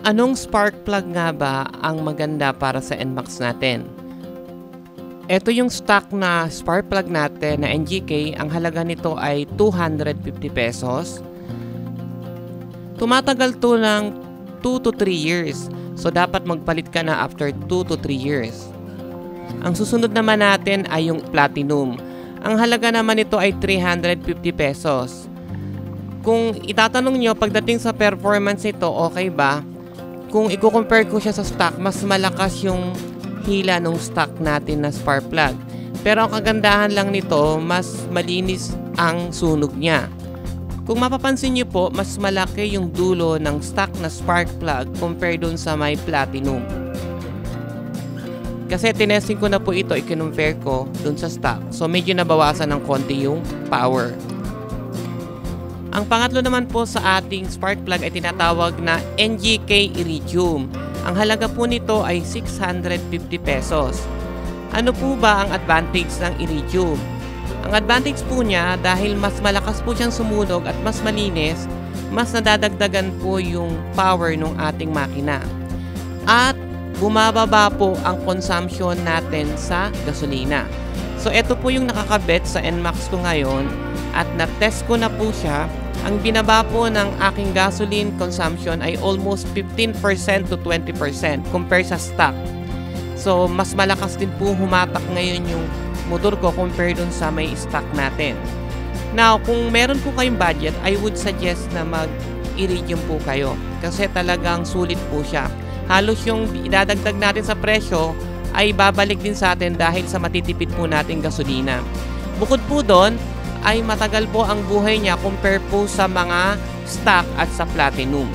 Anong spark plug nga ba ang maganda para sa NMAX natin? Ito yung stock na spark plug natin na NGK. Ang halaga nito ay 250 pesos. Tumatagal to ng 2 to 3 years. So dapat magpalit ka na after 2 to 3 years. Ang susunod naman natin ay yung platinum. Ang halaga naman nito ay 350 pesos. Kung itatanong nyo pagdating sa performance nito, okay ba? Kung i-compare ko siya sa stock, mas malakas yung hila ng stock natin na spark plug. Pero ang kagandahan lang nito, mas malinis ang sunog niya. Kung mapapansin nyo po, mas malaki yung dulo ng stock na spark plug compare dun sa may platinum. Kasi tinesting ko na po ito, i-compare ko dun sa stock. So medyo nabawasan ng konti yung power. Ang pangatlo naman po sa ating spark plug ay tinatawag na NGK Iridium. Ang halaga po nito ay 650 pesos. Ano po ba ang advantage ng Iridium? Ang advantage po niya dahil mas malakas po siyang sumunog at mas malinis, mas nadadagdagan po yung power ng ating makina. At bumababa po ang consumption natin sa gasolina. So ito po yung nakakabit sa NMAX ko ngayon at na-test ko na po siya. Ang binaba po ng aking gasoline consumption ay almost 15% to 20% compare sa stock. So mas malakas din po humatak ngayon yung motor ko compare dun sa may stock natin. Now, kung meron po kayong budget, I would suggest na mag-Iridium po kayo kasi talagang sulit po siya. Halos yung idadagdag natin sa presyo ay babalik din sa atin dahil sa matitipid po nating gasolina. Bukod po doon, ay matagal po ang buhay niya compare po sa mga stock at sa platinum.